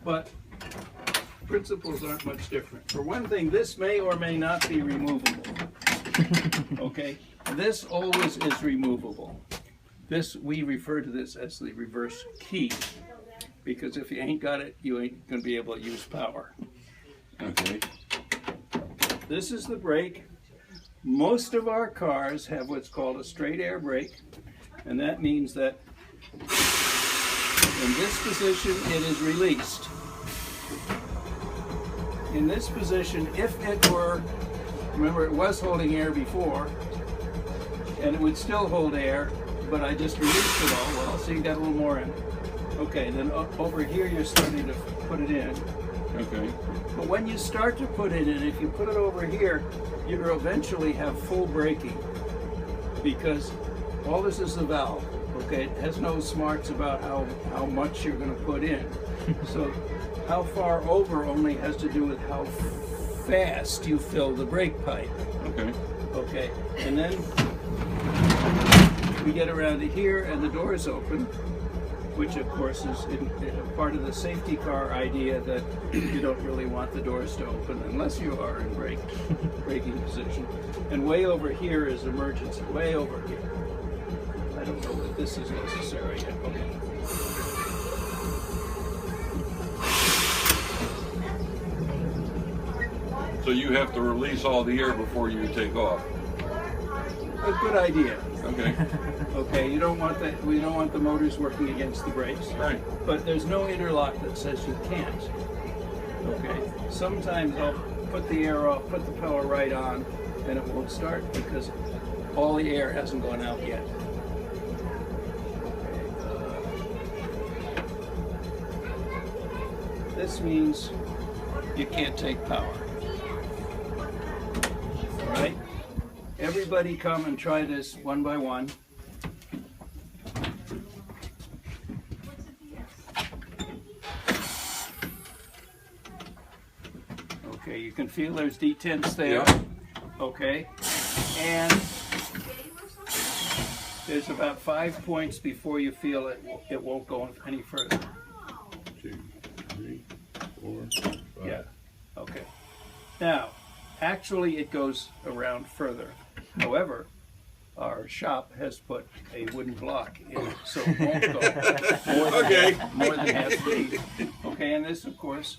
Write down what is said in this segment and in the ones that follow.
but principles aren't much different. For one thing, this may or may not be removable. Okay, this always is removable. This, we refer to this as the reverse key, because if you ain't got it, you ain't going to be able to use power. Okay. This is the brake. Most of our cars have what's called a straight air brake, and that means that in this position it is released. In this position, if it were, remember it was holding air before, and it would still hold air, but I just released it all. Well, so you got a little more in. Okay, then over here you're starting to put it in. Okay. But when you start to put it in, if you put it over here, you'll eventually have full braking, because all this is the valve. Okay, it has no smarts about how much you're going to put in. So how far over only has to do with how fast you fill the brake pipe. Okay. Okay, and then we get around to here and the door is open, which of course is part of the safety car idea that you don't really want the doors to open unless you are in braking position. And way over here is emergency, way over here. I don't know that this is necessary yet. Okay. So you have to release all the air before you take off. A good idea. Okay. Okay, you don't want that. We don't want the motors working against the brakes. Right. But there's no interlock that says you can't. Okay. Sometimes I'll put the air off, put the power right on, and it won't start because all the air hasn't gone out yet. This means you can't take power. All right? Everybody come and try this one by one. Okay, you can feel there's detents there. Yeah. Okay, and there's about 5 points before you feel it won't go any further. 2, 3, 4, 5. Yeah, okay. Now, actually it goes around further. However, our shop has put a wooden block in, so it won't go more than half speed. Okay, and this, of course,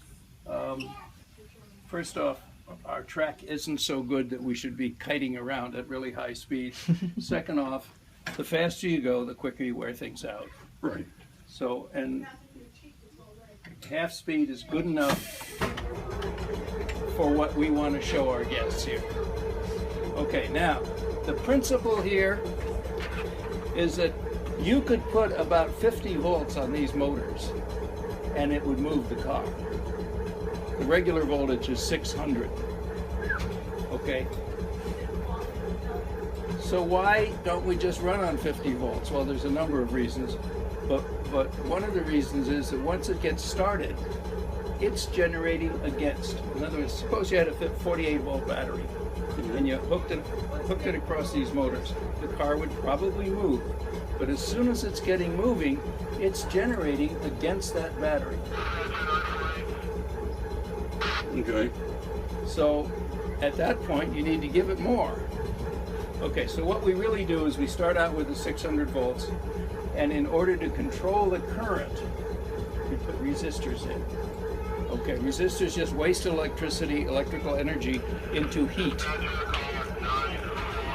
first off, our track isn't so good that we should be kiting around at really high speed. Second off, the faster you go, the quicker you wear things out. Right. So, and half speed is good enough for what we want to show our guests here. Okay, now, the principle here is that you could put about 50 volts on these motors and it would move the car. The regular voltage is 600. Okay? So why don't we just run on 50 volts? Well, there's a number of reasons, but one of the reasons is that once it gets started, it's generating against. In other words, suppose you had a 48 volt battery and you hooked it across these motors. The car would probably move, but as soon as it's getting moving, it's generating against that battery. Okay. So at that point, you need to give it more. Okay, so what we really do is we start out with the 600 volts, and in order to control the current, we put resistors in. Okay, resistors just waste electrical energy into heat.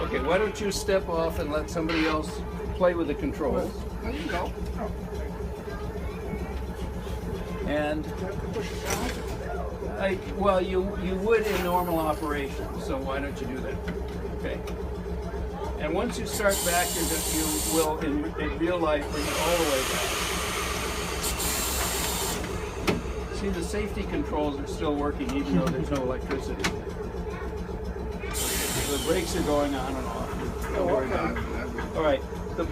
Okay, why don't you step off and let somebody else play with the controls? There you go. And well, you would in normal operation, so why don't you do that? Okay. And once you start back, you will, in real life, bring it all the way back. See, the safety controls are still working even though there's no electricity. The brakes are going on and off. Don't worry about it. All right. The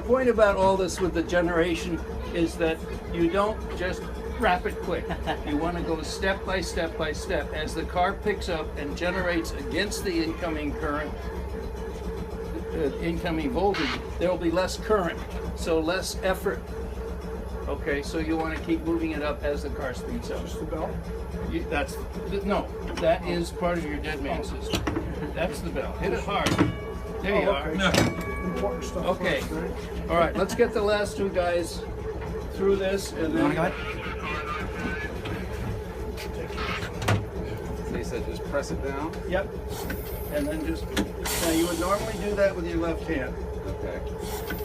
point about all this with the generation is that you don't just wrap it quick. You want to go step by step by step. As the car picks up and generates against the incoming current, incoming voltage, there will be less current, so less effort. Okay, so you want to keep moving it up as the car speeds up. Just the bell? No, that is part of your dead man system. That's the bell. Hit it hard. There you are. Important stuff. Okay. First, right? All right, let's get the last two guys through this, and You wanna then. go ahead? So you said just press it down? Yep. And then just. Now you would normally do that with your left hand. Okay.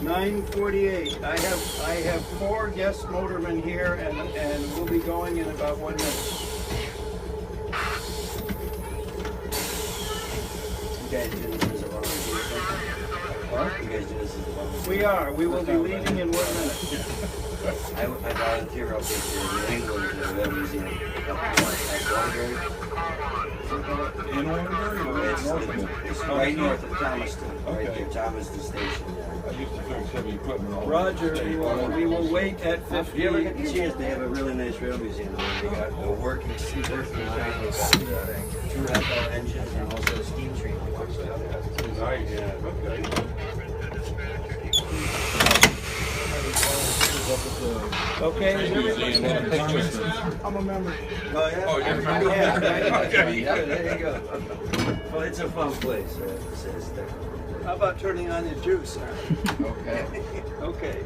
9:48. I have 4 guest motormen here, and we'll be going in about 1 minute. You guys do this as a volunteer? Huh? You guys do this as a volunteer? We are. We will be leaving in 1 minute. I volunteer up at the New England Rail Museum up at Waterbury. In Waterbury or It's right north of Thomaston, right Okay. there, Thomaston Station. I used to fix heavy equipment all over Roger, the state. we will wait at If you ever 50. get the chance, they have a really nice rail museum where they got a working line, two half-hour engines, and also steam train. Nice. Yeah. Okay, is everybody? Museum in Thomaston. I'm a member. Oh, yeah? Oh, you're Yeah, okay. yeah, there you go. Well, it's a fun place, it says there. How about turning on your juice? Okay. Okay.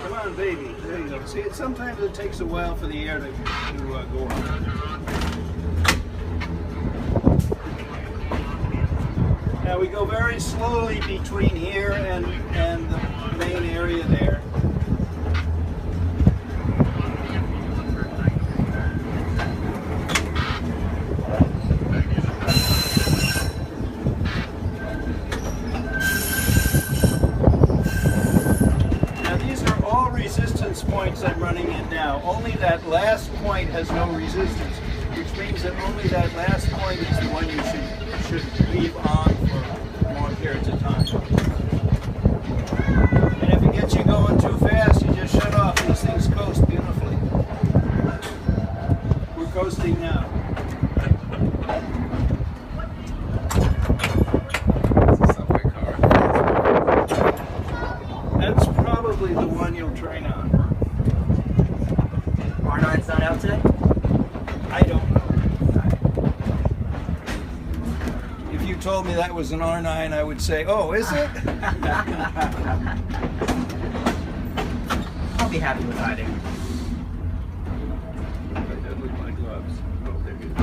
Come on, baby. There you go. See, sometimes it takes a while for the air to go on. Now we go very slowly between here and the main area there. Now these are all resistance points I'm running in now. Only that last point has no resistance, which means that only that last point is the one you should leave on for long periods of time. And if it gets you going too fast, you just shut off. These things coast beautifully. We're coasting now. It's a subway car. That's probably the one you'll train on. R9's not out today? I don't know. If you told me that was an R9, I would say, oh, is it? I'll be happy with either. I did with my gloves. Oh, they're good.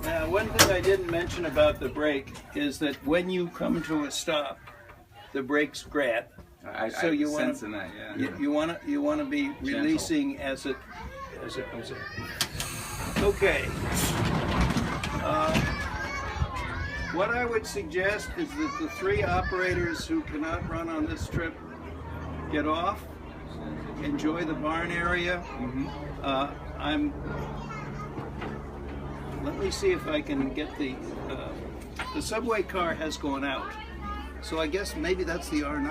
Now, one thing I didn't mention about the brake is that when you come to a stop, the brakes grab. So you want sensing that, yeah. You want to be releasing as it comes in. Okay. What I would suggest is that the 3 operators who cannot run on this trip get off, enjoy the barn area. Let me see if I can get the subway car has gone out. So I guess maybe that's the R9.